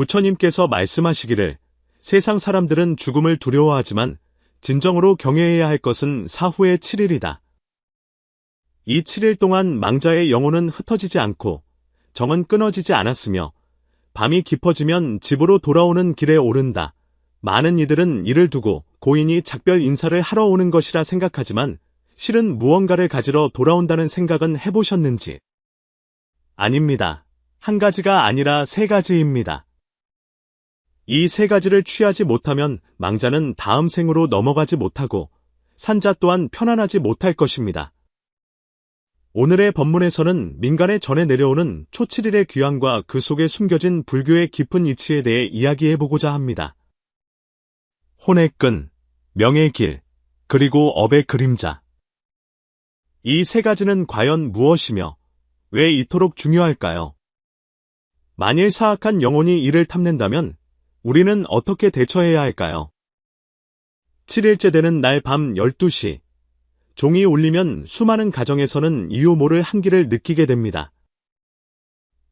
부처님께서 말씀하시기를 세상 사람들은 죽음을 두려워하지만 진정으로 경외해야 할 것은 사후의 7일이다. 이 7일 동안 망자의 영혼은 흩어지지 않고 정은 끊어지지 않았으며 밤이 깊어지면 집으로 돌아오는 길에 오른다. 많은 이들은 이를 두고 고인이 작별 인사를 하러 오는 것이라 생각하지만 실은 무언가를 가지러 돌아온다는 생각은 해보셨는지? 아닙니다. 한 가지가 아니라 3가지입니다. 이 3가지를 취하지 못하면 망자는 다음 생으로 넘어가지 못하고 산자 또한 편안하지 못할 것입니다. 오늘의 법문에서는 민간에 전해 내려오는 초7일의 귀환과 그 속에 숨겨진 불교의 깊은 이치에 대해 이야기해보고자 합니다. 혼의 끈, 명의 길, 그리고 업의 그림자. 이 3가지는 과연 무엇이며 왜 이토록 중요할까요? 만일 사악한 영혼이 이를 탐낸다면 우리는 어떻게 대처해야 할까요? 7일째 되는 날 밤 12시, 종이 울리면 수많은 가정에서는 이유 모를 한기를 느끼게 됩니다.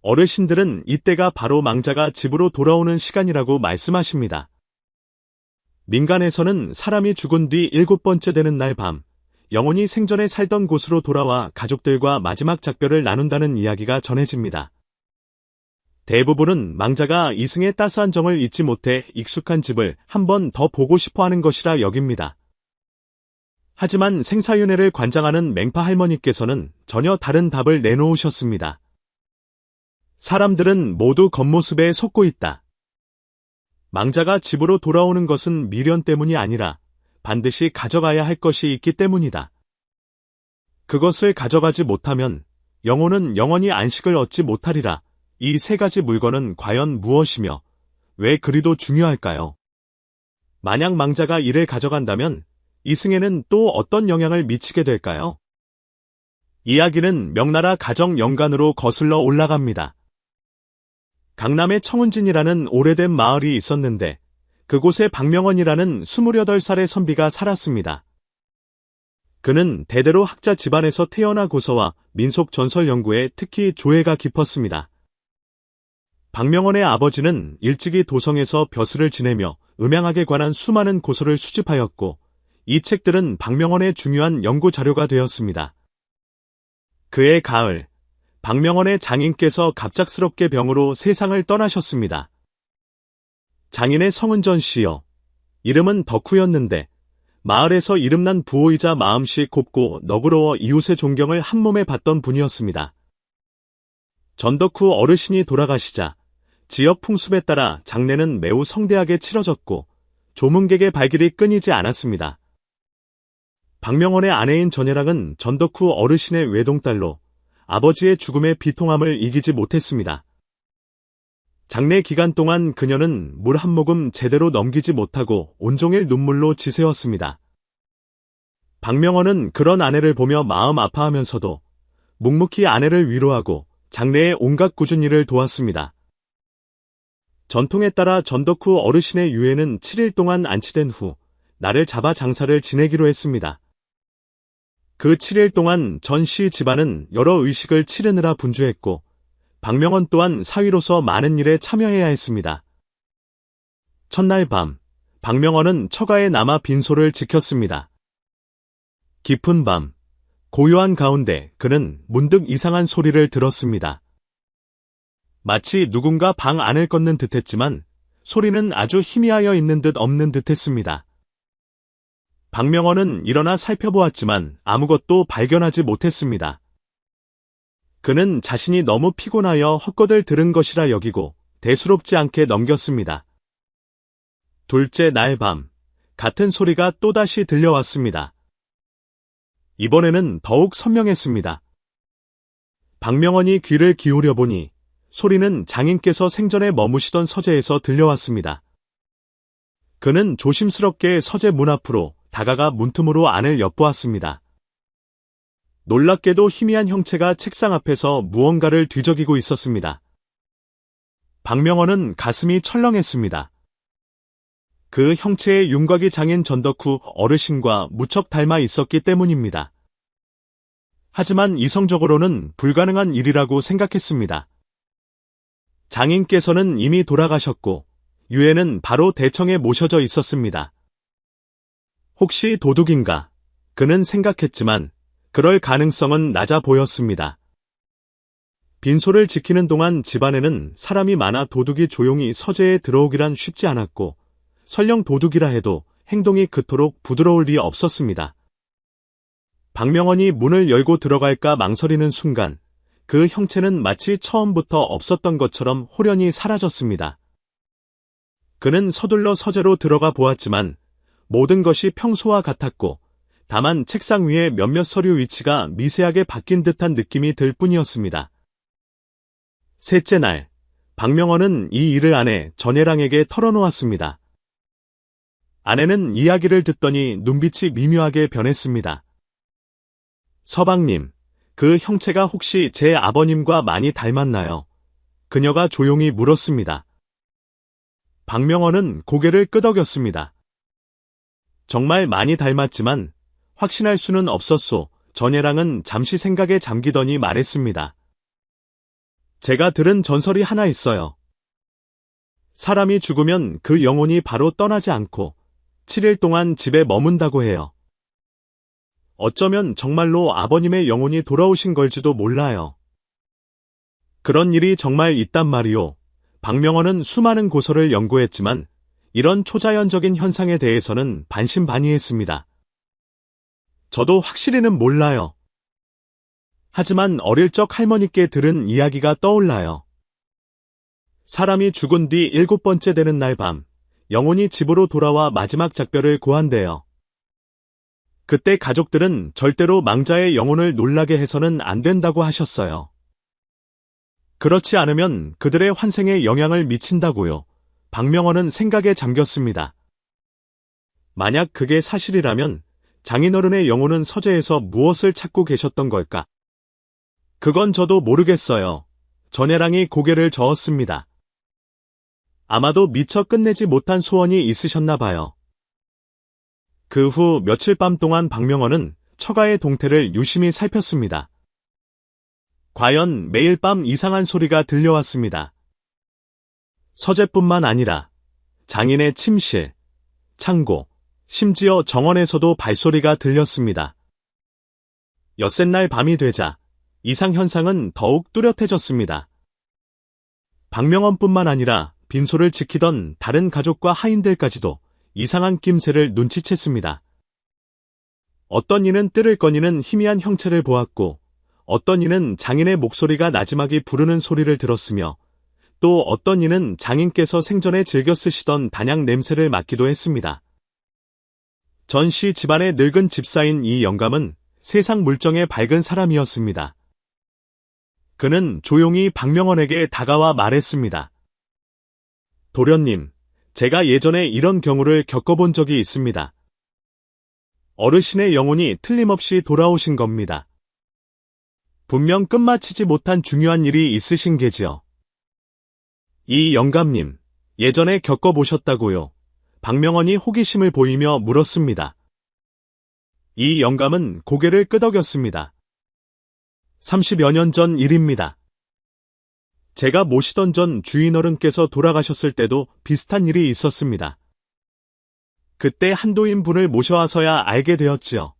어르신들은 이때가 바로 망자가 집으로 돌아오는 시간이라고 말씀하십니다. 민간에서는 사람이 죽은 뒤 7번째 되는 날 밤, 영혼이 생전에 살던 곳으로 돌아와 가족들과 마지막 작별을 나눈다는 이야기가 전해집니다. 대부분은 망자가 이승의 따스한 정을 잊지 못해 익숙한 집을 한 번 더 보고 싶어 하는 것이라 여깁니다. 하지만 생사윤회를 관장하는 맹파 할머니께서는 전혀 다른 답을 내놓으셨습니다. 사람들은 모두 겉모습에 속고 있다. 망자가 집으로 돌아오는 것은 미련 때문이 아니라 반드시 가져가야 할 것이 있기 때문이다. 그것을 가져가지 못하면 영혼은 영원히 안식을 얻지 못하리라. 이 3가지 물건은 과연 무엇이며 왜 그리도 중요할까요? 만약 망자가 이를 가져간다면 이승에는 또 어떤 영향을 미치게 될까요? 이야기는 명나라 가정 연간으로 거슬러 올라갑니다. 강남에 청운진이라는 오래된 마을이 있었는데 그곳에 박명원이라는 28살의 선비가 살았습니다. 그는 대대로 학자 집안에서 태어나고서와 민속 전설 연구에 특히 조예가 깊었습니다. 박명원의 아버지는 일찍이 도성에서 벼슬을 지내며 음양학에 관한 수많은 고서를 수집하였고 이 책들은 박명원의 중요한 연구 자료가 되었습니다. 그해 가을, 박명원의 장인께서 갑작스럽게 병으로 세상을 떠나셨습니다. 장인의 성은 전씨여, 이름은 덕후였는데 마을에서 이름난 부호이자 마음씨 곱고 너그러워 이웃의 존경을 한몸에 받던 분이었습니다. 전덕후 어르신이 돌아가시자 지역 풍습에 따라 장례는 매우 성대하게 치러졌고 조문객의 발길이 끊이지 않았습니다. 박명원의 아내인 전예랑은 전덕후 어르신의 외동딸로 아버지의 죽음의 비통함을 이기지 못했습니다. 장례 기간 동안 그녀는 물 한 모금 제대로 넘기지 못하고 온종일 눈물로 지새웠습니다. 박명원은 그런 아내를 보며 마음 아파하면서도 묵묵히 아내를 위로하고 장례의 온갖 꾸준 일을 도왔습니다. 전통에 따라 전덕후 어르신의 유해는 7일 동안 안치된 후 날을 잡아 장사를 지내기로 했습니다. 그 7일 동안 전씨 집안은 여러 의식을 치르느라 분주했고 박명원 또한 사위로서 많은 일에 참여해야 했습니다. 첫날 밤, 박명원은 처가에 남아 빈소를 지켰습니다. 깊은 밤, 고요한 가운데 그는 문득 이상한 소리를 들었습니다. 마치 누군가 방 안을 걷는 듯했지만 소리는 아주 희미하여 있는 듯 없는 듯했습니다. 박명원은 일어나 살펴보았지만 아무것도 발견하지 못했습니다. 그는 자신이 너무 피곤하여 헛것을 들은 것이라 여기고 대수롭지 않게 넘겼습니다. 둘째 날 밤, 같은 소리가 또다시 들려왔습니다. 이번에는 더욱 선명했습니다. 박명원이 귀를 기울여 보니 소리는 장인께서 생전에 머무시던 서재에서 들려왔습니다. 그는 조심스럽게 서재 문 앞으로 다가가 문틈으로 안을 엿보았습니다. 놀랍게도 희미한 형체가 책상 앞에서 무언가를 뒤적이고 있었습니다. 박명원은 가슴이 철렁했습니다. 그 형체의 윤곽이 장인 전덕후 어르신과 무척 닮아 있었기 때문입니다. 하지만 이성적으로는 불가능한 일이라고 생각했습니다. 장인께서는 이미 돌아가셨고 유해는 바로 대청에 모셔져 있었습니다. 혹시 도둑인가? 그는 생각했지만 그럴 가능성은 낮아 보였습니다. 빈소를 지키는 동안 집안에는 사람이 많아 도둑이 조용히 서재에 들어오기란 쉽지 않았고 설령 도둑이라 해도 행동이 그토록 부드러울 리 없었습니다. 박명원이 문을 열고 들어갈까 망설이는 순간 그 형체는 마치 처음부터 없었던 것처럼 홀연히 사라졌습니다. 그는 서둘러 서재로 들어가 보았지만 모든 것이 평소와 같았고 다만 책상 위에 몇몇 서류 위치가 미세하게 바뀐 듯한 느낌이 들 뿐이었습니다. 셋째 날, 박명원은 이 일을 아내 전예랑에게 털어놓았습니다. 아내는 이야기를 듣더니 눈빛이 미묘하게 변했습니다. 서방님, 그 형체가 혹시 제 아버님과 많이 닮았나요? 그녀가 조용히 물었습니다. 박명원은 고개를 끄덕였습니다. 정말 많이 닮았지만 확신할 수는 없었소. 전예랑은 잠시 생각에 잠기더니 말했습니다. 제가 들은 전설이 하나 있어요. 사람이 죽으면 그 영혼이 바로 떠나지 않고 7일 동안 집에 머문다고 해요. 어쩌면 정말로 아버님의 영혼이 돌아오신 걸지도 몰라요. 그런 일이 정말 있단 말이오. 박명원은 수많은 고서를 연구했지만 이런 초자연적인 현상에 대해서는 반신반의했습니다. 저도 확실히는 몰라요. 하지만 어릴 적 할머니께 들은 이야기가 떠올라요. 사람이 죽은 뒤 7번째 되는 날 밤, 영혼이 집으로 돌아와 마지막 작별을 고한대요. 그때 가족들은 절대로 망자의 영혼을 놀라게 해서는 안 된다고 하셨어요. 그렇지 않으면 그들의 환생에 영향을 미친다고요. 박명원은 생각에 잠겼습니다. 만약 그게 사실이라면 장인어른의 영혼은 서재에서 무엇을 찾고 계셨던 걸까? 그건 저도 모르겠어요. 전예랑이 고개를 저었습니다. 아마도 미처 끝내지 못한 소원이 있으셨나 봐요. 그 후 며칠 밤 동안 박명원은 처가의 동태를 유심히 살폈습니다. 과연 매일 밤 이상한 소리가 들려왔습니다. 서재뿐만 아니라 장인의 침실, 창고, 심지어 정원에서도 발소리가 들렸습니다. 엿새날 밤이 되자 이상현상은 더욱 뚜렷해졌습니다. 박명원뿐만 아니라 빈소를 지키던 다른 가족과 하인들까지도 이상한 낌새를 눈치챘습니다. 어떤 이는 뜰을 꺼니는 희미한 형체를 보았고 어떤 이는 장인의 목소리가 나지막이 부르는 소리를 들었으며 또 어떤 이는 장인께서 생전에 즐겨 쓰시던 단약 냄새를 맡기도 했습니다. 전씨 집안의 늙은 집사인 이 영감은 세상 물정에 밝은 사람이었습니다. 그는 조용히 박명원에게 다가와 말했습니다. 도련님, 제가 예전에 이런 경우를 겪어본 적이 있습니다. 어르신의 영혼이 틀림없이 돌아오신 겁니다. 분명 끝마치지 못한 중요한 일이 있으신 게지요. 이 영감님, 예전에 겪어보셨다고요? 박명원이 호기심을 보이며 물었습니다. 이 영감은 고개를 끄덕였습니다. 30여 년 전 일입니다. 제가 모시던 전 주인어른께서 돌아가셨을 때도 비슷한 일이 있었습니다. 그때 한도인 분을 모셔와서야 알게 되었지요.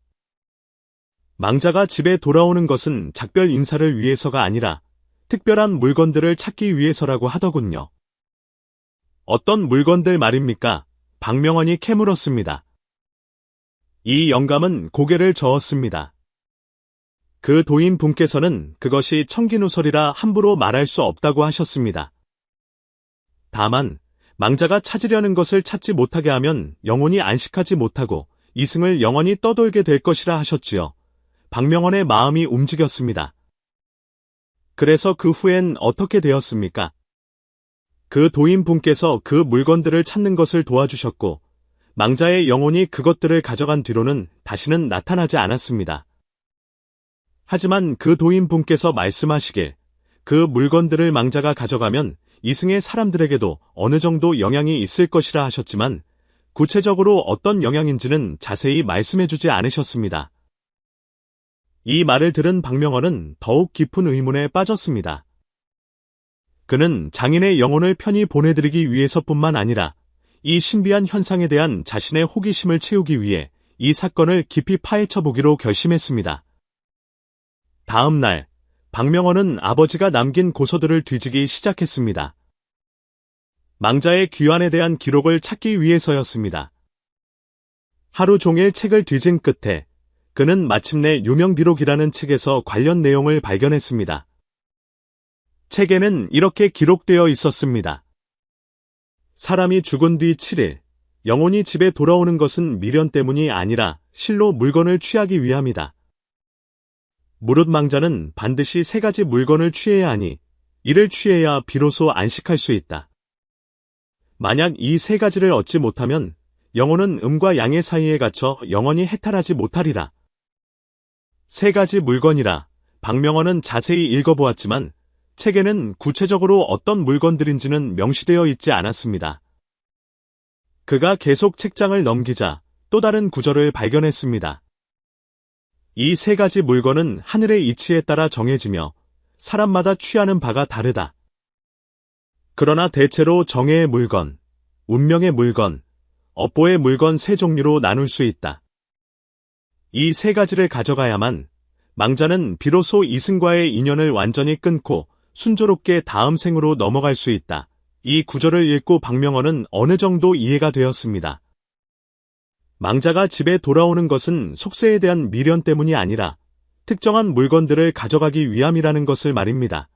망자가 집에 돌아오는 것은 작별 인사를 위해서가 아니라 특별한 물건들을 찾기 위해서라고 하더군요. 어떤 물건들 말입니까? 박명원이 캐물었습니다. 이 영감은 고개를 저었습니다. 그 도인 분께서는 그것이 청기누설이라 함부로 말할 수 없다고 하셨습니다. 다만 망자가 찾으려는 것을 찾지 못하게 하면 영혼이 안식하지 못하고 이승을 영원히 떠돌게 될 것이라 하셨지요. 박명원의 마음이 움직였습니다. 그래서 그 후엔 어떻게 되었습니까? 그 도인 분께서 그 물건들을 찾는 것을 도와주셨고 망자의 영혼이 그것들을 가져간 뒤로는 다시는 나타나지 않았습니다. 하지만 그 도인 분께서 말씀하시길 그 물건들을 망자가 가져가면 이승의 사람들에게도 어느 정도 영향이 있을 것이라 하셨지만 구체적으로 어떤 영향인지는 자세히 말씀해주지 않으셨습니다. 이 말을 들은 박명원은 더욱 깊은 의문에 빠졌습니다. 그는 장인의 영혼을 편히 보내드리기 위해서뿐만 아니라 이 신비한 현상에 대한 자신의 호기심을 채우기 위해 이 사건을 깊이 파헤쳐 보기로 결심했습니다. 다음 날, 박명원은 아버지가 남긴 고서들을 뒤지기 시작했습니다. 망자의 귀환에 대한 기록을 찾기 위해서였습니다. 하루 종일 책을 뒤진 끝에 그는 마침내 유명비록이라는 책에서 관련 내용을 발견했습니다. 책에는 이렇게 기록되어 있었습니다. 사람이 죽은 뒤 7일, 영혼이 집에 돌아오는 것은 미련 때문이 아니라 실로 물건을 취하기 위함이다. 무릇망자는 반드시 3가지 물건을 취해야 하니 이를 취해야 비로소 안식할 수 있다. 만약 이 3가지를 얻지 못하면 영혼은 음과 양의 사이에 갇혀 영원히 해탈하지 못하리라. 3가지 물건이라 박명원은 자세히 읽어보았지만 책에는 구체적으로 어떤 물건들인지는 명시되어 있지 않았습니다. 그가 계속 책장을 넘기자 또 다른 구절을 발견했습니다. 이 3가지 물건은 하늘의 이치에 따라 정해지며 사람마다 취하는 바가 다르다. 그러나 대체로 정해의 물건, 운명의 물건, 업보의 물건 3종류로 나눌 수 있다. 이 3가지를 가져가야만 망자는 비로소 이승과의 인연을 완전히 끊고 순조롭게 다음 생으로 넘어갈 수 있다. 이 구절을 읽고 박명원은 어느 정도 이해가 되었습니다. 망자가 집에 돌아오는 것은 속세에 대한 미련 때문이 아니라 특정한 물건들을 가져가기 위함이라는 것을 말입니다.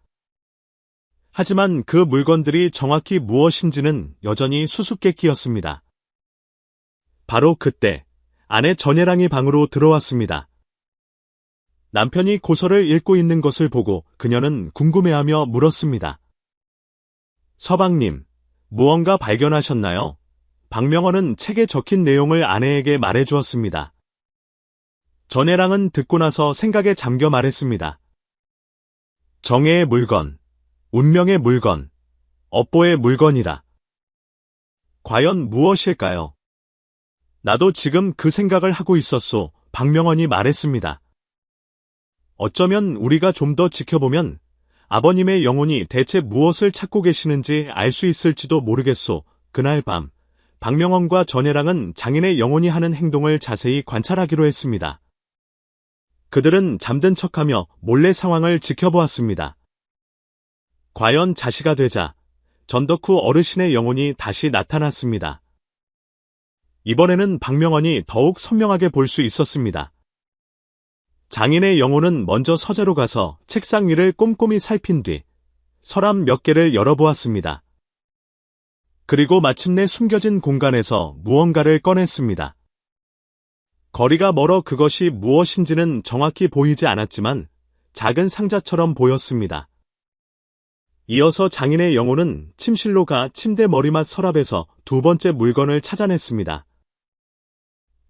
하지만 그 물건들이 정확히 무엇인지는 여전히 수수께끼였습니다. 바로 그때 아내 전예랑이 방으로 들어왔습니다. 남편이 고서를 읽고 있는 것을 보고 그녀는 궁금해하며 물었습니다. 서방님, 무언가 발견하셨나요? 박명원은 책에 적힌 내용을 아내에게 말해주었습니다. 전예랑은 듣고 나서 생각에 잠겨 말했습니다. 정해의 물건, 운명의 물건, 업보의 물건이라. 과연 무엇일까요? 나도 지금 그 생각을 하고 있었소. 박명원이 말했습니다. 어쩌면 우리가 좀 더 지켜보면 아버님의 영혼이 대체 무엇을 찾고 계시는지 알 수 있을지도 모르겠소. 그날 밤, 박명원과 전예랑은 장인의 영혼이 하는 행동을 자세히 관찰하기로 했습니다. 그들은 잠든 척하며 몰래 상황을 지켜보았습니다. 과연 자시가 되자 전덕후 어르신의 영혼이 다시 나타났습니다. 이번에는 박명원이 더욱 선명하게 볼 수 있었습니다. 장인의 영혼은 먼저 서재로 가서 책상 위를 꼼꼼히 살핀 뒤 서랍 몇 개를 열어보았습니다. 그리고 마침내 숨겨진 공간에서 무언가를 꺼냈습니다. 거리가 멀어 그것이 무엇인지는 정확히 보이지 않았지만 작은 상자처럼 보였습니다. 이어서 장인의 영혼은 침실로 가 침대 머리맡 서랍에서 2번째 물건을 찾아냈습니다.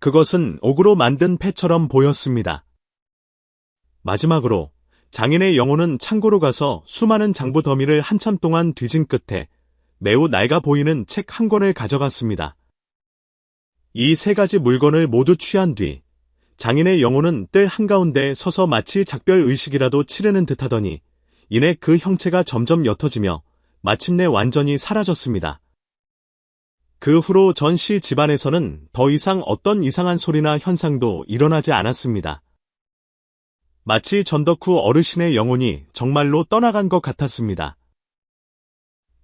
그것은 옥으로 만든 패처럼 보였습니다. 마지막으로 장인의 영혼은 창고로 가서 수많은 장부 더미를 한참 동안 뒤진 끝에 매우 낡아 보이는 책 한 권을 가져갔습니다. 이 3가지 물건을 모두 취한 뒤 장인의 영혼은 뜰 한가운데 서서 마치 작별의식이라도 치르는 듯하더니 이내 그 형체가 점점 옅어지며 마침내 완전히 사라졌습니다. 그 후로 전씨 집안에서는 더 이상 어떤 이상한 소리나 현상도 일어나지 않았습니다. 마치 전덕후 어르신의 영혼이 정말로 떠나간 것 같았습니다.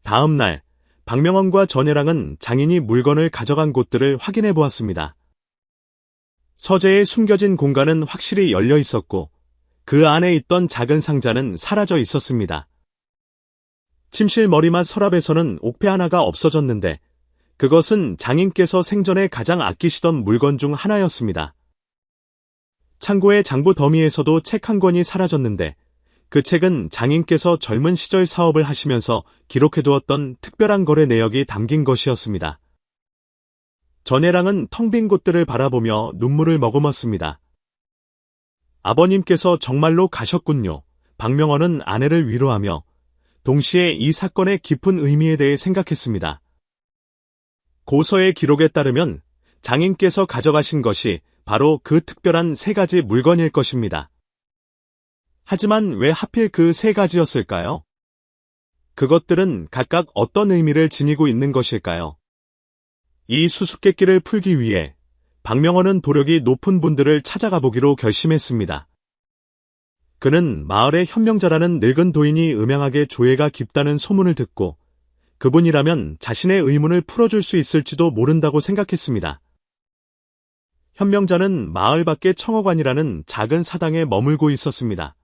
다음 날, 박명원과 전예랑은 장인이 물건을 가져간 곳들을 확인해 보았습니다. 서재에 숨겨진 공간은 확실히 열려 있었고 그 안에 있던 작은 상자는 사라져 있었습니다. 침실 머리맡 서랍에서는 옥패 하나가 없어졌는데 그것은 장인께서 생전에 가장 아끼시던 물건 중 하나였습니다. 창고의 장부 더미에서도 책 한 권이 사라졌는데 그 책은 장인께서 젊은 시절 사업을 하시면서 기록해두었던 특별한 거래 내역이 담긴 것이었습니다. 전예랑은 텅 빈 곳들을 바라보며 눈물을 머금었습니다. 아버님께서 정말로 가셨군요. 박명원은 아내를 위로하며 동시에 이 사건의 깊은 의미에 대해 생각했습니다. 고서의 기록에 따르면 장인께서 가져가신 것이 바로 그 특별한 3가지 물건일 것입니다. 하지만 왜 하필 그 3가지였을까요? 그것들은 각각 어떤 의미를 지니고 있는 것일까요? 이 수수께끼를 풀기 위해 박명원은 도력이 높은 분들을 찾아가 보기로 결심했습니다. 그는 마을의 현명자라는 늙은 도인이 음양하게 조예가 깊다는 소문을 듣고 그분이라면 자신의 의문을 풀어줄 수 있을지도 모른다고 생각했습니다. 현명자는 마을 밖의 청어관이라는 작은 사당에 머물고 있었습니다.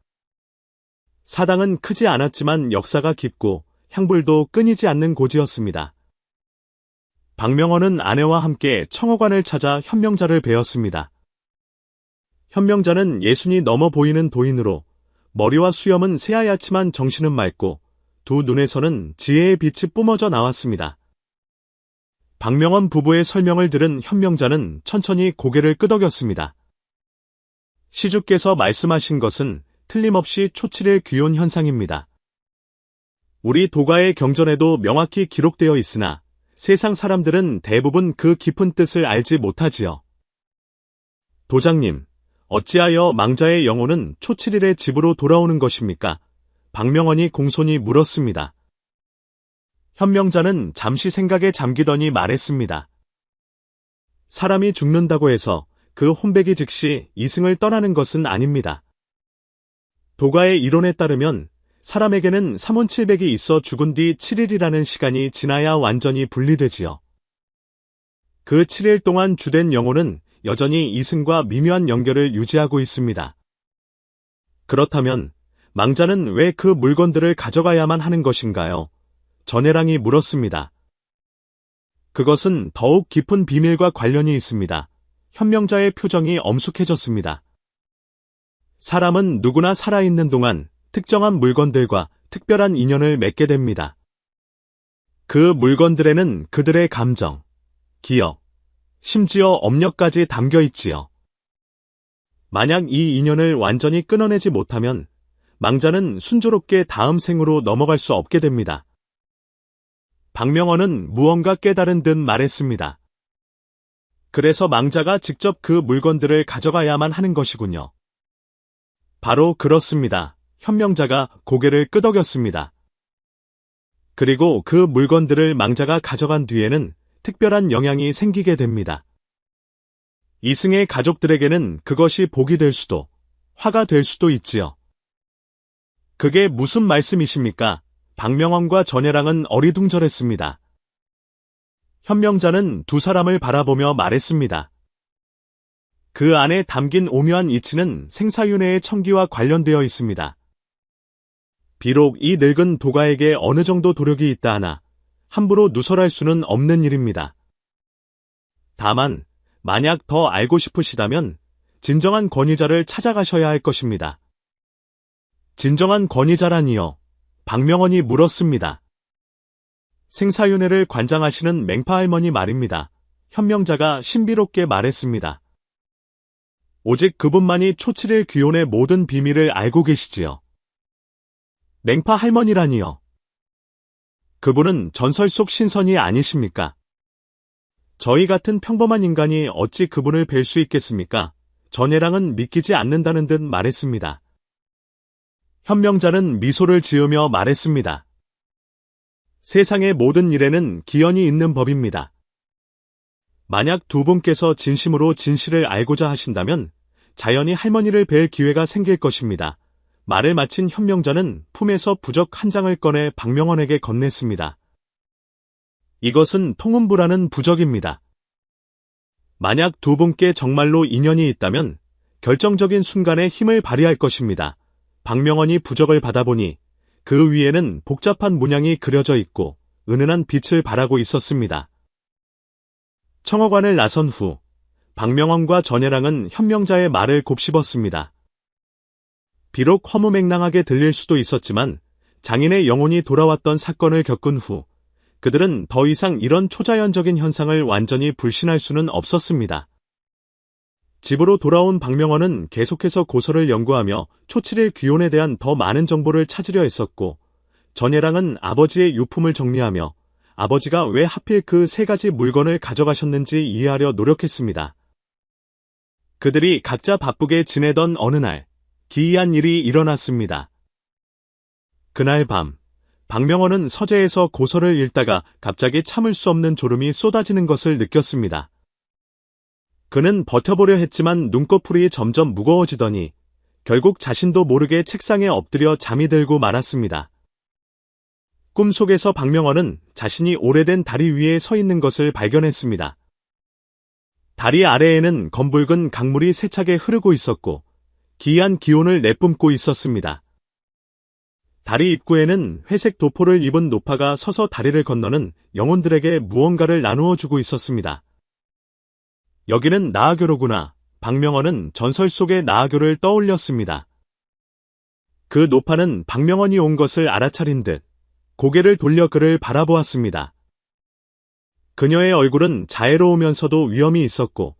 사당은 크지 않았지만 역사가 깊고 향불도 끊이지 않는 곳이었습니다. 박명원은 아내와 함께 청어관을 찾아 현명자를 뵈었습니다. 현명자는 60이 넘어 보이는 도인으로 머리와 수염은 새하얗지만 정신은 맑고 두 눈에서는 지혜의 빛이 뿜어져 나왔습니다. 박명원 부부의 설명을 들은 현명자는 천천히 고개를 끄덕였습니다. 시주께서 말씀하신 것은 틀림없이 초칠의 귀혼 현상입니다. 우리 도가의 경전에도 명확히 기록되어 있으나 세상 사람들은 대부분 그 깊은 뜻을 알지 못하지요. 도장님, 어찌하여 망자의 영혼은 초칠일에 집으로 돌아오는 것입니까? 박명원이 공손히 물었습니다. 현명자는 잠시 생각에 잠기더니 말했습니다. 사람이 죽는다고 해서 그 혼백이 즉시 이승을 떠나는 것은 아닙니다. 도가의 이론에 따르면 사람에게는 3원7백이 있어 죽은 뒤 7일이라는 시간이 지나야 완전히 분리되지요. 그 7일 동안 주된 영혼은 여전히 이승과 미묘한 연결을 유지하고 있습니다. 그렇다면 망자는 왜 그 물건들을 가져가야만 하는 것인가요? 전혜랑이 물었습니다. 그것은 더욱 깊은 비밀과 관련이 있습니다. 현명자의 표정이 엄숙해졌습니다. 사람은 누구나 살아있는 동안 특정한 물건들과 특별한 인연을 맺게 됩니다. 그 물건들에는 그들의 감정, 기억, 심지어 업력까지 담겨 있지요. 만약 이 인연을 완전히 끊어내지 못하면 망자는 순조롭게 다음 생으로 넘어갈 수 없게 됩니다. 박명원은 무언가 깨달은 듯 말했습니다. 그래서 망자가 직접 그 물건들을 가져가야만 하는 것이군요. 바로 그렇습니다. 현명자가 고개를 끄덕였습니다. 그리고 그 물건들을 망자가 가져간 뒤에는 특별한 영향이 생기게 됩니다. 이승의 가족들에게는 그것이 복이 될 수도, 화가 될 수도 있지요. 그게 무슨 말씀이십니까? 박명원과 전혜랑은 어리둥절했습니다. 현명자는 두 사람을 바라보며 말했습니다. 그 안에 담긴 오묘한 이치는 생사윤회의 청기와 관련되어 있습니다. 비록 이 늙은 도가에게 어느 정도 도력이 있다 하나 함부로 누설할 수는 없는 일입니다. 다만 만약 더 알고 싶으시다면 진정한 권위자를 찾아가셔야 할 것입니다. 진정한 권위자라니요? 박명원이 물었습니다. 생사윤회를 관장하시는 맹파할머니 말입니다. 현명자가 신비롭게 말했습니다. 오직 그분만이 초칠일 귀혼의 모든 비밀을 알고 계시지요. 맹파할머니라니요? 그분은 전설 속 신선이 아니십니까? 저희 같은 평범한 인간이 어찌 그분을 뵐 수 있겠습니까? 전혜랑은 믿기지 않는다는 듯 말했습니다. 현명자는 미소를 지으며 말했습니다. 세상의 모든 일에는 기연이 있는 법입니다. 만약 두 분께서 진심으로 진실을 알고자 하신다면 자연히 할머니를 뵐 기회가 생길 것입니다. 말을 마친 현명자는 품에서 부적 한 장을 꺼내 박명원에게 건넸습니다. 이것은 통음부라는 부적입니다. 만약 두 분께 정말로 인연이 있다면 결정적인 순간에 힘을 발휘할 것입니다. 박명원이 부적을 받아보니 그 위에는 복잡한 문양이 그려져 있고 은은한 빛을 발하고 있었습니다. 청어관을 나선 후 박명원과 전혜랑은 현명자의 말을 곱씹었습니다. 비록 허무맹랑하게 들릴 수도 있었지만 장인의 영혼이 돌아왔던 사건을 겪은 후 그들은 더 이상 이런 초자연적인 현상을 완전히 불신할 수는 없었습니다. 집으로 돌아온 박명원은 계속해서 고서를 연구하며 초칠일 귀혼에 대한 더 많은 정보를 찾으려 했었고 전혜랑은 아버지의 유품을 정리하며 아버지가 왜 하필 그 세 가지 물건을 가져가셨는지 이해하려 노력했습니다. 그들이 각자 바쁘게 지내던 어느 날 기이한 일이 일어났습니다. 그날 밤 박명원은 서재에서 고서를 읽다가 갑자기 참을 수 없는 졸음이 쏟아지는 것을 느꼈습니다. 그는 버텨보려 했지만 눈꺼풀이 점점 무거워지더니 결국 자신도 모르게 책상에 엎드려 잠이 들고 말았습니다. 꿈속에서 박명원은 자신이 오래된 다리 위에 서 있는 것을 발견했습니다. 다리 아래에는 검붉은 강물이 세차게 흐르고 있었고 기이한 기운을 내뿜고 있었습니다. 다리 입구에는 회색 도포를 입은 노파가 서서 다리를 건너는 영혼들에게 무언가를 나누어 주고 있었습니다. 여기는 나아교로구나. 박명원은 전설 속의 나아교를 떠올렸습니다. 그 노파는 박명원이 온 것을 알아차린 듯 고개를 돌려 그를 바라보았습니다. 그녀의 얼굴은 자애로우면서도 위험이 있었고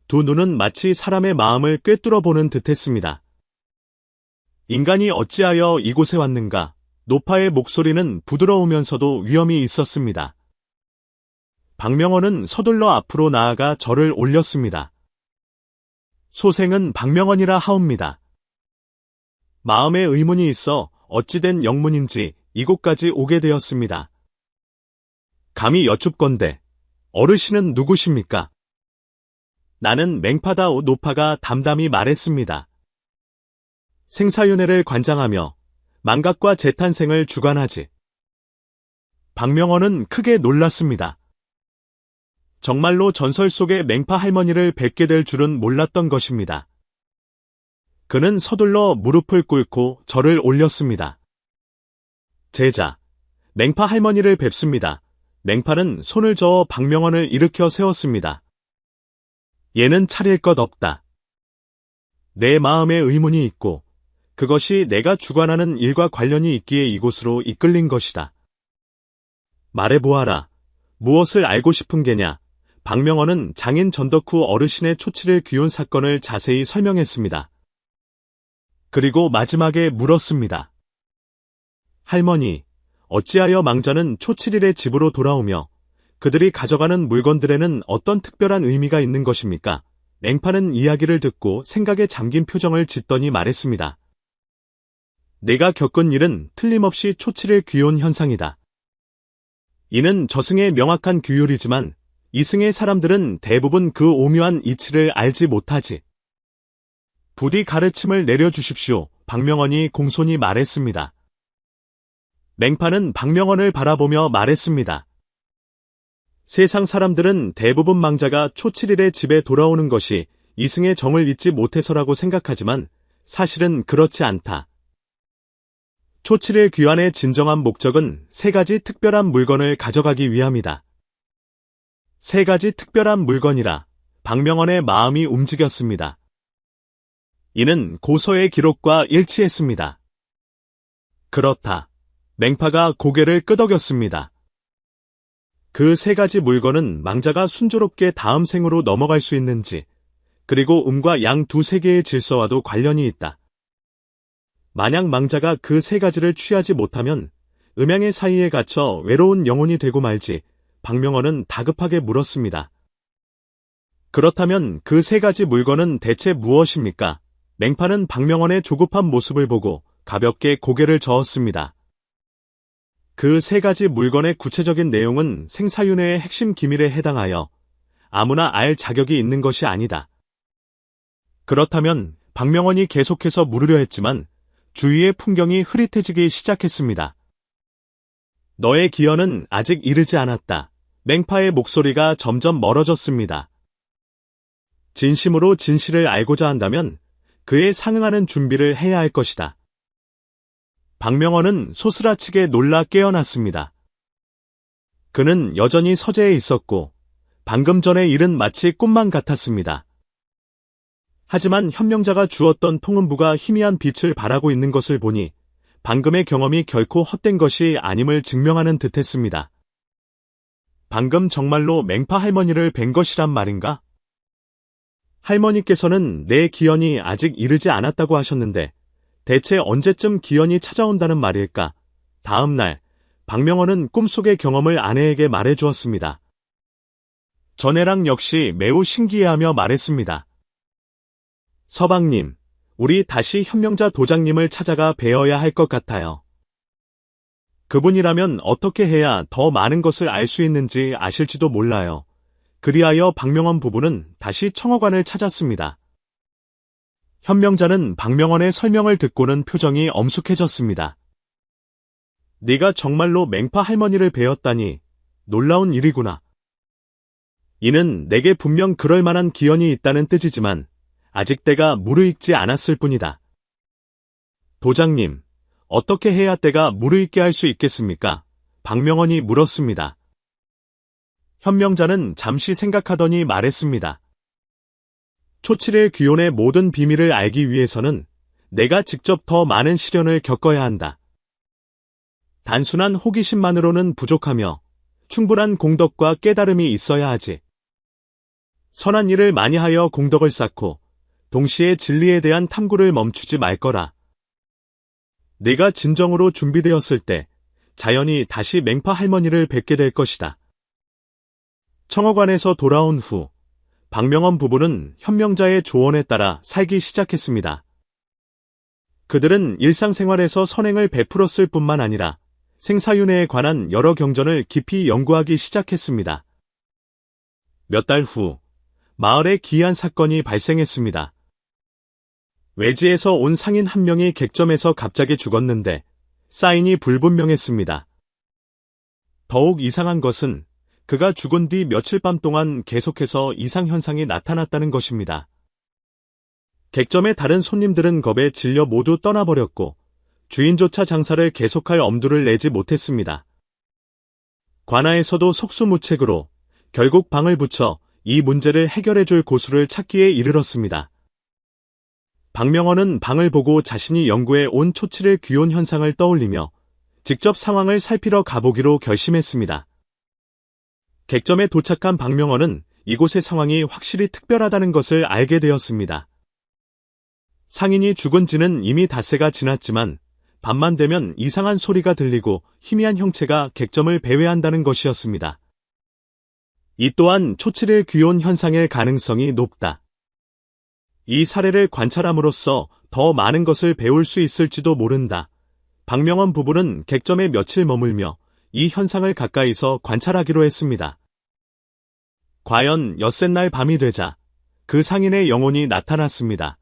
두 눈은 마치 사람의 마음을 꿰뚫어 보는 듯했습니다. 인간이 어찌하여 이곳에 왔는가? 노파의 목소리는 부드러우면서도 위험이 있었습니다. 박명원은 서둘러 앞으로 나아가 절을 올렸습니다. 소생은 박명원이라 하옵니다. 마음에 의문이 있어 어찌된 영문인지 이곳까지 오게 되었습니다. 감히 여쭙건대 어르신은 누구십니까? 나는 맹파다. 노파가 담담히 말했습니다. 생사윤회를 관장하며 만각과 재탄생을 주관하지. 박명원은 크게 놀랐습니다. 정말로 전설 속의 맹파 할머니를 뵙게 될 줄은 몰랐던 것입니다. 그는 서둘러 무릎을 꿇고 절을 올렸습니다. 제자, 맹파 할머니를 뵙습니다. 맹파는 손을 저어 박명원을 일으켜 세웠습니다. 얘는 차릴 것 없다. 내 마음에 의문이 있고 그것이 내가 주관하는 일과 관련이 있기에 이곳으로 이끌린 것이다. 말해보아라. 무엇을 알고 싶은 게냐? 박명원은 장인 전덕후 어르신의 초치를 귀운 사건을 자세히 설명했습니다. 그리고 마지막에 물었습니다. 할머니, 어찌하여 망자는 초칠일에 집으로 돌아오며 그들이 가져가는 물건들에는 어떤 특별한 의미가 있는 것입니까? 맹파는 이야기를 듣고 생각에 잠긴 표정을 짓더니 말했습니다. 내가 겪은 일은 틀림없이 초칠일 귀온 현상이다. 이는 저승의 명확한 규율이지만 이승의 사람들은 대부분 그 오묘한 이치를 알지 못하지. 부디 가르침을 내려주십시오. 박명원이 공손히 말했습니다. 맹파는 박명원을 바라보며 말했습니다. 세상 사람들은 대부분 망자가 초칠일에 집에 돌아오는 것이 이승의 정을 잊지 못해서라고 생각하지만 사실은 그렇지 않다. 초칠일 귀환의 진정한 목적은 세 가지 특별한 물건을 가져가기 위함이다. 세 가지 특별한 물건이라 박명원의 마음이 움직였습니다. 이는 고서의 기록과 일치했습니다. 그렇다. 맹파가 고개를 끄덕였습니다. 그 세 가지 물건은 망자가 순조롭게 다음 생으로 넘어갈 수 있는지, 그리고 음과 양 두 세계의 질서와도 관련이 있다. 만약 망자가 그 세 가지를 취하지 못하면 음양의 사이에 갇혀 외로운 영혼이 되고 말지. 박명원은 다급하게 물었습니다. 그렇다면 그 세 가지 물건은 대체 무엇입니까? 맹파는 박명원의 조급한 모습을 보고 가볍게 고개를 저었습니다. 그 세 가지 물건의 구체적인 내용은 생사윤회의 핵심 기밀에 해당하여 아무나 알 자격이 있는 것이 아니다. 그렇다면 박명원이 계속해서 물으려 했지만 주위의 풍경이 흐릿해지기 시작했습니다. 너의 기현은 아직 이르지 않았다. 맹파의 목소리가 점점 멀어졌습니다. 진심으로 진실을 알고자 한다면 그에 상응하는 준비를 해야 할 것이다. 박명원은 소스라치게 놀라 깨어났습니다. 그는 여전히 서재에 있었고 방금 전의 일은 마치 꿈만 같았습니다. 하지만 현명자가 주었던 통음부가 희미한 빛을 발하고 있는 것을 보니 방금의 경험이 결코 헛된 것이 아님을 증명하는 듯했습니다. 방금 정말로 맹파 할머니를 뵌 것이란 말인가? 할머니께서는 내 기현이 아직 이르지 않았다고 하셨는데 대체 언제쯤 기현이 찾아온다는 말일까? 다음 날 박명원은 꿈속의 경험을 아내에게 말해주었습니다. 전애랑 역시 매우 신기해하며 말했습니다. 서방님, 우리 다시 현명자 도장님을 찾아가 뵈어야 할 것 같아요. 그분이라면 어떻게 해야 더 많은 것을 알 수 있는지 아실지도 몰라요. 그리하여 박명원 부부는 다시 청어관을 찾았습니다. 현명자는 박명원의 설명을 듣고는 표정이 엄숙해졌습니다. 네가 정말로 맹파 할머니를 뵈었다니 놀라운 일이구나. 이는 내게 분명 그럴 만한 기연이 있다는 뜻이지만 아직 때가 무르익지 않았을 뿐이다. 도장님, 어떻게 해야 때가 무르익게 할 수 있겠습니까? 박명원이 물었습니다. 현명자는 잠시 생각하더니 말했습니다. 초칠의 귀혼의 모든 비밀을 알기 위해서는 내가 직접 더 많은 시련을 겪어야 한다. 단순한 호기심만으로는 부족하며 충분한 공덕과 깨달음이 있어야 하지. 선한 일을 많이 하여 공덕을 쌓고 동시에 진리에 대한 탐구를 멈추지 말 거라. 내가 진정으로 준비되었을 때 자연히 다시 맹파 할머니를 뵙게 될 것이다. 청어관에서 돌아온 후 박명원 부부는 현명자의 조언에 따라 살기 시작했습니다. 그들은 일상생활에서 선행을 베풀었을 뿐만 아니라 생사윤회에 관한 여러 경전을 깊이 연구하기 시작했습니다. 몇 달 후 마을에 기이한 사건이 발생했습니다. 외지에서 온 상인 한 명이 객점에서 갑자기 죽었는데 사인이 불분명했습니다. 더욱 이상한 것은 그가 죽은 뒤 며칠 밤 동안 계속해서 이상현상이 나타났다는 것입니다. 객점의 다른 손님들은 겁에 질려 모두 떠나버렸고 주인조차 장사를 계속할 엄두를 내지 못했습니다. 관아에서도 속수무책으로 결국 방을 붙여 이 문제를 해결해줄 고수를 찾기에 이르렀습니다. 박명원은 방을 보고 자신이 연구해 온 초칠의 귀혼 현상을 떠올리며 직접 상황을 살피러 가보기로 결심했습니다. 객점에 도착한 박명원은 이곳의 상황이 확실히 특별하다는 것을 알게 되었습니다. 상인이 죽은 지는 이미 닷새가 지났지만 밤만 되면 이상한 소리가 들리고 희미한 형체가 객점을 배회한다는 것이었습니다. 이 또한 초칠의 귀혼 현상일 가능성이 높다. 이 사례를 관찰함으로써 더 많은 것을 배울 수 있을지도 모른다. 박명원 부부는 객점에 며칠 머물며 이 현상을 가까이서 관찰하기로 했습니다. 과연 엿새날 밤이 되자 그 상인의 영혼이 나타났습니다.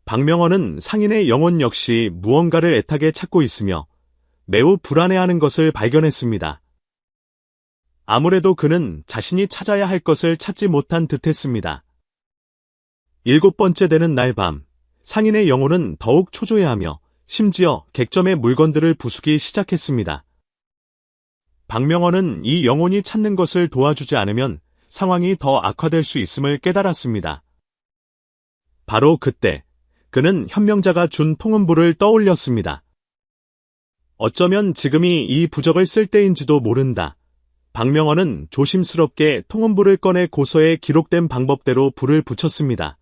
박명원은 상인의 영혼 역시 무언가를 애타게 찾고 있으며 매우 불안해하는 것을 발견했습니다. 아무래도 그는 자신이 찾아야 할 것을 찾지 못한 듯했습니다. 7번째 되는 날 밤, 상인의 영혼은 더욱 초조해하며 심지어 객점의 물건들을 부수기 시작했습니다. 박명원은 이 영혼이 찾는 것을 도와주지 않으면 상황이 더 악화될 수 있음을 깨달았습니다. 바로 그때 그는 현명자가 준 통음부를 떠올렸습니다. 어쩌면 지금이 이 부적을 쓸 때인지도 모른다. 박명원은 조심스럽게 통음부를 꺼내 고서에 기록된 방법대로 불을 붙였습니다.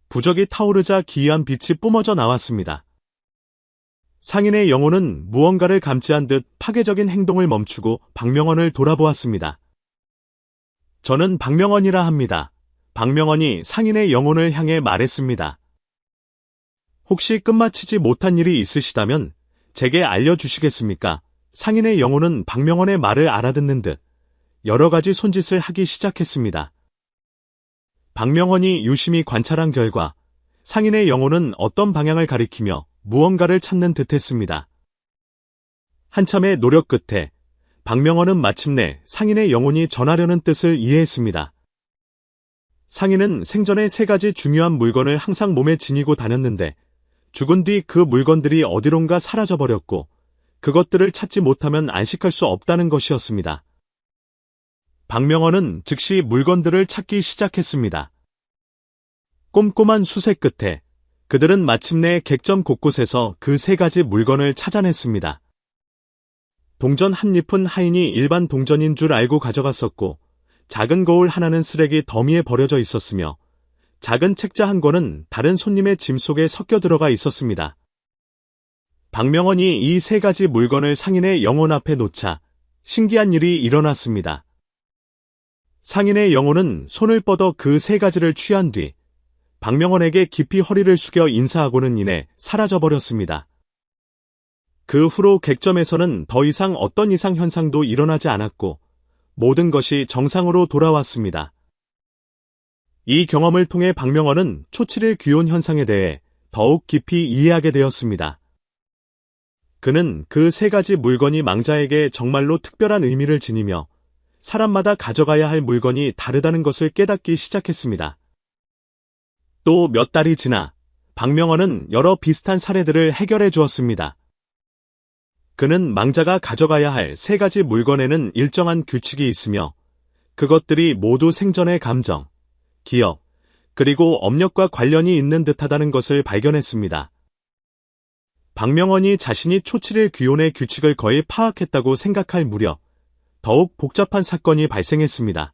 부적이 타오르자 기이한 빛이 뿜어져 나왔습니다. 상인의 영혼은 무언가를 감지한 듯 파괴적인 행동을 멈추고 박명원을 돌아보았습니다. 저는 박명원이라 합니다. 박명원이 상인의 영혼을 향해 말했습니다. 혹시 끝마치지 못한 일이 있으시다면 제게 알려주시겠습니까? 상인의 영혼은 박명원의 말을 알아듣는 듯 여러 가지 손짓을 하기 시작했습니다. 박명원이 유심히 관찰한 결과 상인의 영혼은 어떤 방향을 가리키며 무언가를 찾는 듯했습니다. 한참의 노력 끝에 박명원은 마침내 상인의 영혼이 전하려는 뜻을 이해했습니다. 상인은 생전에 3가지 중요한 물건을 항상 몸에 지니고 다녔는데 죽은 뒤 그 물건들이 어디론가 사라져버렸고 그것들을 찾지 못하면 안식할 수 없다는 것이었습니다. 박명원은 즉시 물건들을 찾기 시작했습니다. 꼼꼼한 수색 끝에 그들은 마침내 객점 곳곳에서 그 3가지 물건을 찾아냈습니다. 동전 한 잎은 하인이 일반 동전인 줄 알고 가져갔었고 작은 거울 하나는 쓰레기 더미에 버려져 있었으며 작은 책자 한 권은 다른 손님의 짐 속에 섞여 들어가 있었습니다. 박명원이 이 3가지 물건을 상인의 영혼 앞에 놓자 신기한 일이 일어났습니다. 상인의 영혼은 손을 뻗어 그 3가지를 취한 뒤 박명원에게 깊이 허리를 숙여 인사하고는 이내 사라져버렸습니다. 그 후로 객점에서는 더 이상 어떤 이상 현상도 일어나지 않았고 모든 것이 정상으로 돌아왔습니다. 이 경험을 통해 박명헌은 초칠일 귀혼 현상에 대해 더욱 깊이 이해하게 되었습니다. 그는 그 세 가지 물건이 망자에게 정말로 특별한 의미를 지니며 사람마다 가져가야 할 물건이 다르다는 것을 깨닫기 시작했습니다. 또 몇 달이 지나 박명헌은 여러 비슷한 사례들을 해결해 주었습니다. 그는 망자가 가져가야 할 세 가지 물건에는 일정한 규칙이 있으며 그것들이 모두 생전의 감정, 기억, 그리고 업력과 관련이 있는 듯하다는 것을 발견했습니다. 박명헌이 자신이 초칠일 귀혼의 규칙을 거의 파악했다고 생각할 무렵 더욱 복잡한 사건이 발생했습니다.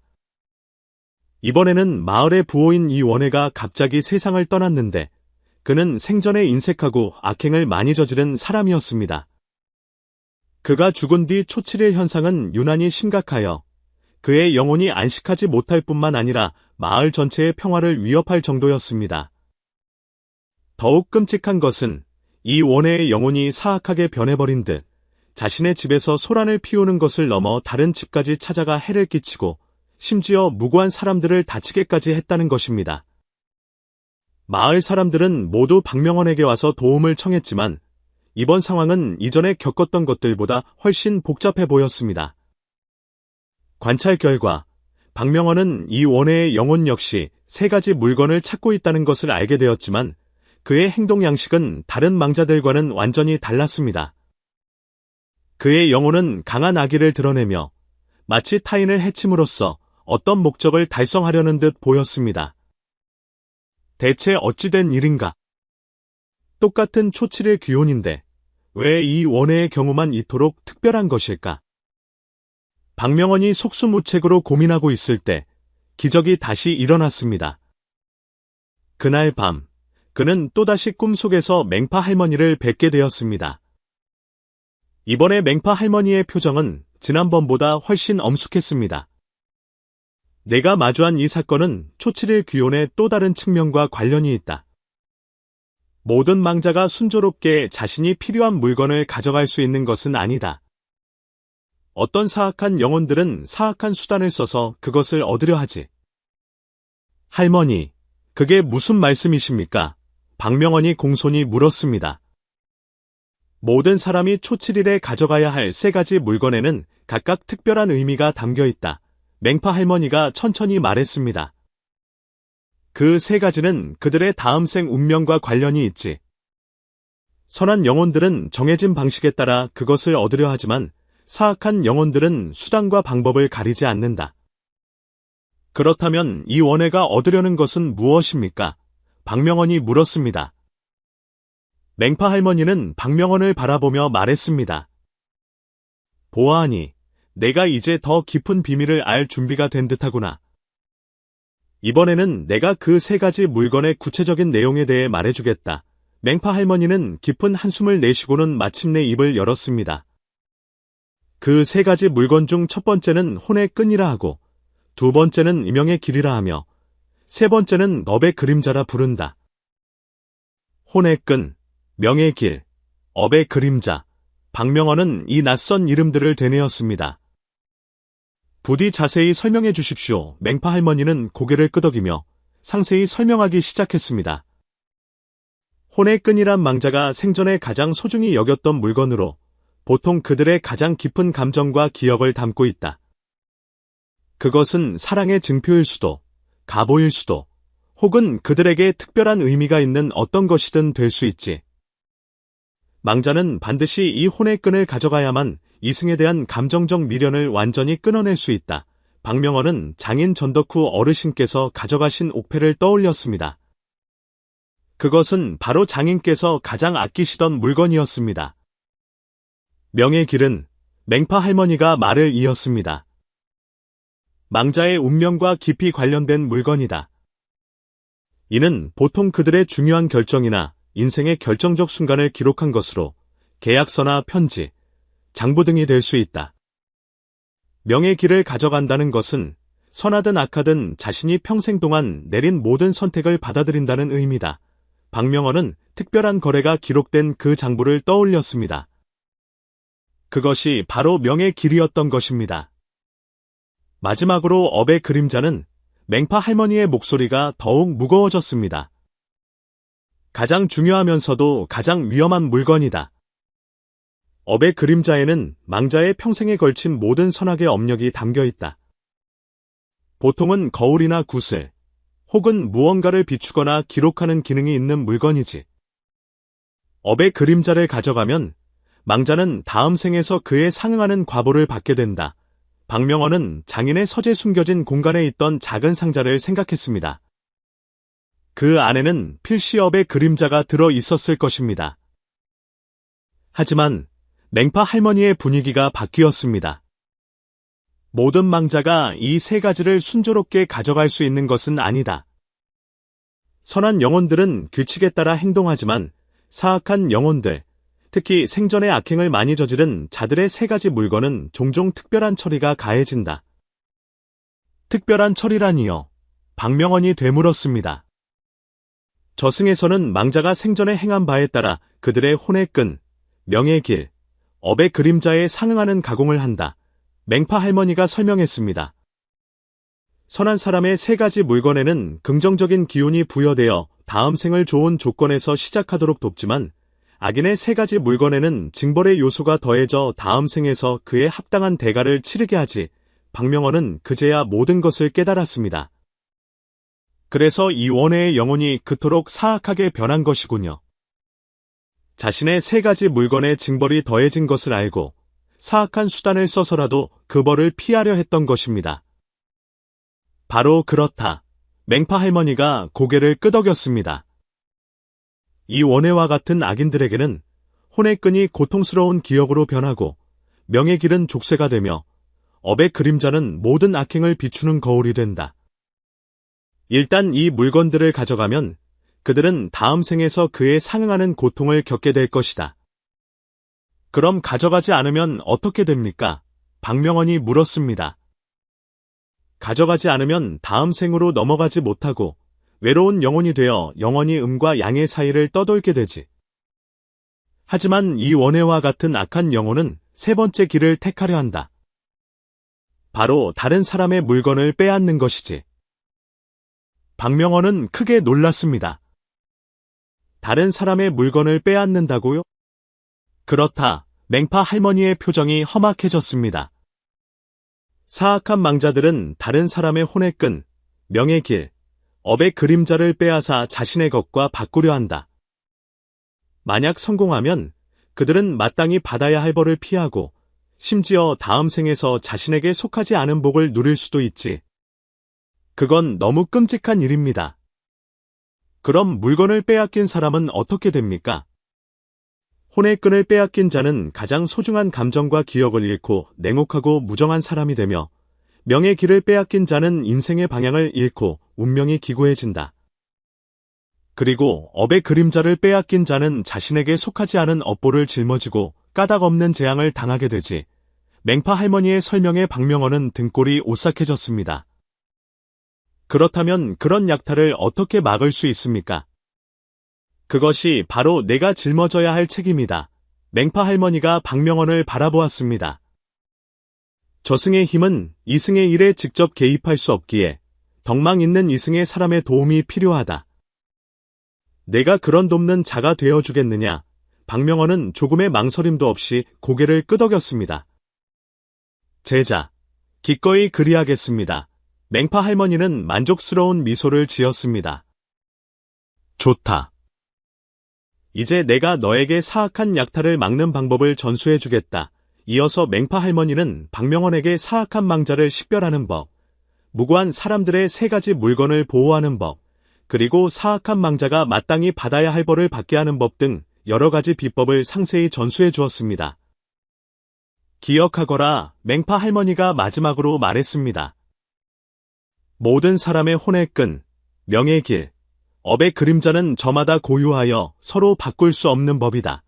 이번에는 마을의 부호인 이 원혜가 갑자기 세상을 떠났는데 그는 생전에 인색하고 악행을 많이 저지른 사람이었습니다. 그가 죽은 뒤 초칠일 현상은 유난히 심각하여 그의 영혼이 안식하지 못할 뿐만 아니라 마을 전체의 평화를 위협할 정도였습니다. 더욱 끔찍한 것은 이 원혜의 영혼이 사악하게 변해버린 듯 자신의 집에서 소란을 피우는 것을 넘어 다른 집까지 찾아가 해를 끼치고 심지어 무고한 사람들을 다치게까지 했다는 것입니다. 마을 사람들은 모두 박명헌에게 와서 도움을 청했지만 이번 상황은 이전에 겪었던 것들보다 훨씬 복잡해 보였습니다. 관찰 결과 박명헌은 이 원혜의 영혼 역시 세 가지 물건을 찾고 있다는 것을 알게 되었지만 그의 행동 양식은 다른 망자들과는 완전히 달랐습니다. 그의 영혼은 강한 악의를 드러내며 마치 타인을 해침으로써 어떤 목적을 달성하려는 듯 보였습니다. 대체 어찌된 일인가? 똑같은 초칠일 귀혼인데 왜 이 원혜의 경우만 이토록 특별한 것일까? 박명헌이 속수무책으로 고민하고 있을 때 기적이 다시 일어났습니다. 그날 밤 그는 또다시 꿈속에서 맹파 할머니를 뵙게 되었습니다. 이번에 맹파 할머니의 표정은 지난번보다 훨씬 엄숙했습니다. 내가 마주한 이 사건은 초칠일 귀혼의 또 다른 측면과 관련이 있다. 모든 망자가 순조롭게 자신이 필요한 물건을 가져갈 수 있는 것은 아니다. 어떤 사악한 영혼들은 사악한 수단을 써서 그것을 얻으려 하지. 할머니, 그게 무슨 말씀이십니까? 박명헌이 공손히 물었습니다. 모든 사람이 초칠일에 가져가야 할 세 가지 물건에는 각각 특별한 의미가 담겨 있다. 맹파 할머니가 천천히 말했습니다. 그 세 가지는 그들의 다음 생 운명과 관련이 있지. 선한 영혼들은 정해진 방식에 따라 그것을 얻으려 하지만 사악한 영혼들은 수단과 방법을 가리지 않는다. 그렇다면 이 원혜가 얻으려는 것은 무엇입니까? 박명헌이 물었습니다. 맹파 할머니는 박명헌을 바라보며 말했습니다. 보아하니 내가 이제 더 깊은 비밀을 알 준비가 된 듯하구나. 이번에는 내가 그 세 가지 물건의 구체적인 내용에 대해 말해주겠다. 맹파 할머니는 깊은 한숨을 내쉬고는 마침내 입을 열었습니다. 그 세 가지 물건 중 첫 번째는 혼의 끈이라 하고 두 번째는 명의 길이라 하며 세 번째는 업의 그림자라 부른다. 혼의 끈, 명의 길, 업의 그림자. 박명헌은 이 낯선 이름들을 되뇌었습니다. 부디 자세히 설명해 주십시오. 맹파 할머니는 고개를 끄덕이며 상세히 설명하기 시작했습니다. 혼의 끈이란 망자가 생전에 가장 소중히 여겼던 물건으로 보통 그들의 가장 깊은 감정과 기억을 담고 있다. 그것은 사랑의 증표일 수도, 가보일 수도, 혹은 그들에게 특별한 의미가 있는 어떤 것이든 될 수 있지. 망자는 반드시 이 혼의 끈을 가져가야만 이승에 대한 감정적 미련을 완전히 끊어낼 수 있다. 박명헌은 장인 전덕후 어르신께서 가져가신 옥패를 떠올렸습니다. 그것은 바로 장인께서 가장 아끼시던 물건이었습니다. 명의 길은 맹파 할머니가 말을 이었습니다. 망자의 운명과 깊이 관련된 물건이다. 이는 보통 그들의 중요한 결정이나 인생의 결정적 순간을 기록한 것으로 계약서나 편지, 장부 등이 될 수 있다. 명의 길을 가져간다는 것은 선하든 악하든 자신이 평생 동안 내린 모든 선택을 받아들인다는 의미다. 박명헌은 특별한 거래가 기록된 그 장부를 떠올렸습니다. 그것이 바로 명의 길이었던 것입니다. 마지막으로 업의 그림자는 맹파 할머니의 목소리가 더욱 무거워졌습니다. 가장 중요하면서도 가장 위험한 물건이다. 업의 그림자에는 망자의 평생에 걸친 모든 선악의 업력이 담겨 있다. 보통은 거울이나 구슬, 혹은 무언가를 비추거나 기록하는 기능이 있는 물건이지. 업의 그림자를 가져가면 망자는 다음 생에서 그에 상응하는 과보를 받게 된다. 박명원은 장인의 서재 숨겨진 공간에 있던 작은 상자를 생각했습니다. 그 안에는 필시 업의 그림자가 들어 있었을 것입니다. 하지만 맹파 할머니의 분위기가 바뀌었습니다. 모든 망자가 이 세 가지를 순조롭게 가져갈 수 있는 것은 아니다. 선한 영혼들은 규칙에 따라 행동하지만 사악한 영혼들, 특히 생전에 악행을 많이 저지른 자들의 세 가지 물건은 종종 특별한 처리가 가해진다. 특별한 처리라니요? 박명원이 되물었습니다. 저승에서는 망자가 생전에 행한 바에 따라 그들의 혼의 끈, 명의 길, 업의 그림자에 상응하는 가공을 한다. 맹파 할머니가 설명했습니다. 선한 사람의 세 가지 물건에는 긍정적인 기운이 부여되어 다음 생을 좋은 조건에서 시작하도록 돕지만 악인의 세 가지 물건에는 징벌의 요소가 더해져 다음 생에서 그에 합당한 대가를 치르게 하지. 박명원은 그제야 모든 것을 깨달았습니다. 그래서 이 원해의 영혼이 그토록 사악하게 변한 것이군요. 자신의 세 가지 물건에 징벌이 더해진 것을 알고 사악한 수단을 써서라도 그 벌을 피하려 했던 것입니다. 바로 그렇다. 맹파 할머니가 고개를 끄덕였습니다. 이 원해와 같은 악인들에게는 혼의 끈이 고통스러운 기억으로 변하고 명의 길은 족쇄가 되며 업의 그림자는 모든 악행을 비추는 거울이 된다. 일단 이 물건들을 가져가면 그들은 다음 생에서 그에 상응하는 고통을 겪게 될 것이다. 그럼 가져가지 않으면 어떻게 됩니까? 박명원이 물었습니다. 가져가지 않으면 다음 생으로 넘어가지 못하고 외로운 영혼이 되어 영원히 음과 양의 사이를 떠돌게 되지. 하지만 이 원해와 같은 악한 영혼은 세 번째 길을 택하려 한다. 바로 다른 사람의 물건을 빼앗는 것이지. 박명원은 크게 놀랐습니다. 다른 사람의 물건을 빼앗는다고요? 그렇다. 맹파 할머니의 표정이 험악해졌습니다. 사악한 망자들은 다른 사람의 혼의 끈, 명의 길, 업의 그림자를 빼앗아 자신의 것과 바꾸려 한다. 만약 성공하면 그들은 마땅히 받아야 할 벌을 피하고 심지어 다음 생에서 자신에게 속하지 않은 복을 누릴 수도 있지. 그건 너무 끔찍한 일입니다. 그럼 물건을 빼앗긴 사람은 어떻게 됩니까? 혼의 끈을 빼앗긴 자는 가장 소중한 감정과 기억을 잃고 냉혹하고 무정한 사람이 되며 명의 길을 빼앗긴 자는 인생의 방향을 잃고 운명이 기구해진다. 그리고 업의 그림자를 빼앗긴 자는 자신에게 속하지 않은 업보를 짊어지고 까닭없는 재앙을 당하게 되지. 맹파 할머니의 설명에 박명원은 등골이 오싹해졌습니다. 그렇다면 그런 약탈을 어떻게 막을 수 있습니까? 그것이 바로 내가 짊어져야 할 책임이다. 맹파 할머니가 박명원을 바라보았습니다. 저승의 힘은 이승의 일에 직접 개입할 수 없기에 덕망 있는 이승의 사람의 도움이 필요하다. 내가 그런 돕는 자가 되어주겠느냐? 박명원은 조금의 망설임도 없이 고개를 끄덕였습니다. 제자, 기꺼이 그리하겠습니다. 맹파 할머니는 만족스러운 미소를 지었습니다. 좋다. 이제 내가 너에게 사악한 약탈을 막는 방법을 전수해주겠다. 이어서 맹파 할머니는 박명원에게 사악한 망자를 식별하는 법, 무고한 사람들의 세 가지 물건을 보호하는 법, 그리고 사악한 망자가 마땅히 받아야 할 벌을 받게 하는 법 등 여러 가지 비법을 상세히 전수해 주었습니다. 기억하거라. 맹파 할머니가 마지막으로 말했습니다. 모든 사람의 혼의 끈, 명의 길, 업의 그림자는 저마다 고유하여 서로 바꿀 수 없는 법이다.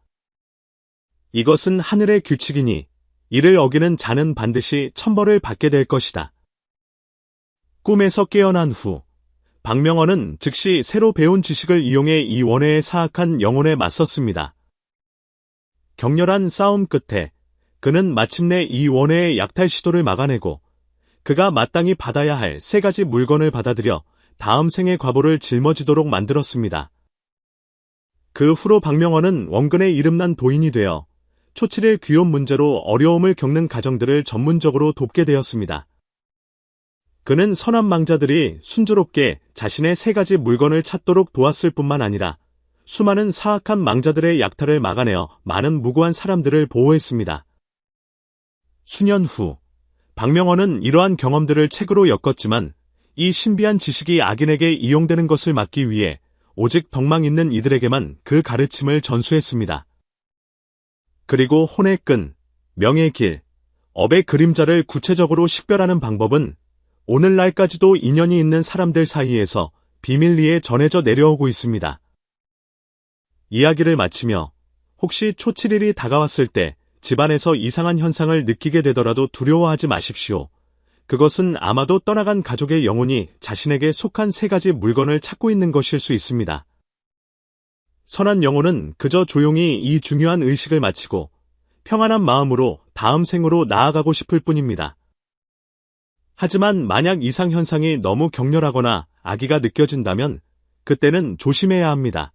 이것은 하늘의 규칙이니 이를 어기는 자는 반드시 천벌을 받게 될 것이다. 꿈에서 깨어난 후 박명원은 즉시 새로 배운 지식을 이용해 이 원해의 사악한 영혼에 맞섰습니다. 격렬한 싸움 끝에 그는 마침내 이 원해의 약탈 시도를 막아내고 그가 마땅히 받아야 할 3가지 물건을 받아들여 다음 생의 과보를 짊어지도록 만들었습니다. 그 후로 박명원은 원근의 이름난 도인이 되어 초칠일 귀혼 문제로 어려움을 겪는 가정들을 전문적으로 돕게 되었습니다. 그는 선한 망자들이 순조롭게 자신의 3가지 물건을 찾도록 도왔을 뿐만 아니라 수많은 사악한 망자들의 약탈을 막아내어 많은 무고한 사람들을 보호했습니다. 수년 후, 박명원은 이러한 경험들을 책으로 엮었지만 이 신비한 지식이 악인에게 이용되는 것을 막기 위해 오직 덕망 있는 이들에게만 그 가르침을 전수했습니다. 그리고 혼의 끈, 명의 길, 업의 그림자를 구체적으로 식별하는 방법은 오늘날까지도 인연이 있는 사람들 사이에서 비밀리에 전해져 내려오고 있습니다. 이야기를 마치며 혹시 초칠일이 다가왔을 때 집안에서 이상한 현상을 느끼게 되더라도 두려워하지 마십시오. 그것은 아마도 떠나간 가족의 영혼이 자신에게 속한 3가지 물건을 찾고 있는 것일 수 있습니다. 선한 영혼은 그저 조용히 이 중요한 의식을 마치고 평안한 마음으로 다음 생으로 나아가고 싶을 뿐입니다. 하지만 만약 이상 현상이 너무 격렬하거나 악의가 느껴진다면 그때는 조심해야 합니다.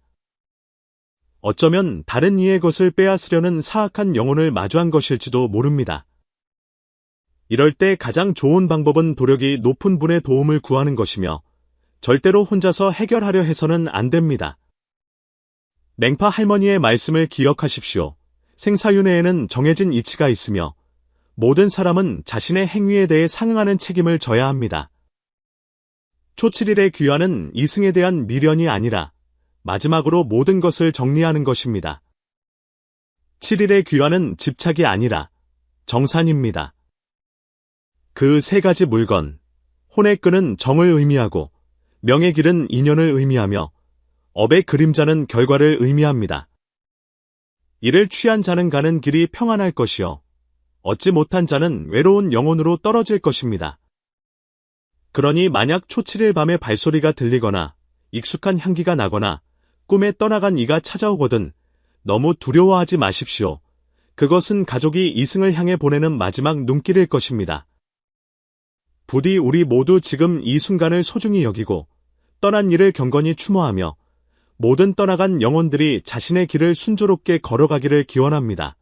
어쩌면 다른 이의 것을 빼앗으려는 사악한 영혼을 마주한 것일지도 모릅니다. 이럴 때 가장 좋은 방법은 도력이 높은 분의 도움을 구하는 것이며 절대로 혼자서 해결하려 해서는 안 됩니다. 맹파 할머니의 말씀을 기억하십시오. 생사윤회에는 정해진 이치가 있으며 모든 사람은 자신의 행위에 대해 상응하는 책임을 져야 합니다. 초칠일의 귀환은 이승에 대한 미련이 아니라 마지막으로 모든 것을 정리하는 것입니다. 7일의 귀환은 집착이 아니라 정산입니다. 그 3가지 물건, 혼의 끈은 정을 의미하고 명의 길은 인연을 의미하며 업의 그림자는 결과를 의미합니다. 이를 취한 자는 가는 길이 평안할 것이요 얻지 못한 자는 외로운 영혼으로 떨어질 것입니다. 그러니 만약 초칠일 밤에 발소리가 들리거나 익숙한 향기가 나거나 꿈에 떠나간 이가 찾아오거든 너무 두려워하지 마십시오. 그것은 가족이 이승을 향해 보내는 마지막 눈길일 것입니다. 부디 우리 모두 지금 이 순간을 소중히 여기고 떠난 이를 경건히 추모하며 모든 떠나간 영혼들이 자신의 길을 순조롭게 걸어가기를 기원합니다.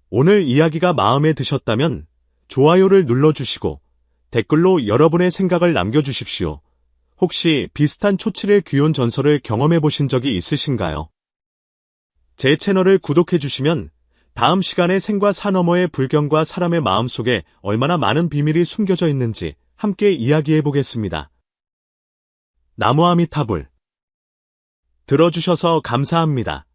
오늘 이야기가 마음에 드셨다면 좋아요를 눌러주시고 댓글로 여러분의 생각을 남겨주십시오. 혹시 비슷한 초칠일 귀혼 전설을 경험해 보신 적이 있으신가요? 제 채널을 구독해 주시면 다음 시간에 생과 사 너머의 불경과 사람의 마음속에 얼마나 많은 비밀이 숨겨져 있는지 함께 이야기해 보겠습니다. 나무아미타불 들어주셔서 감사합니다.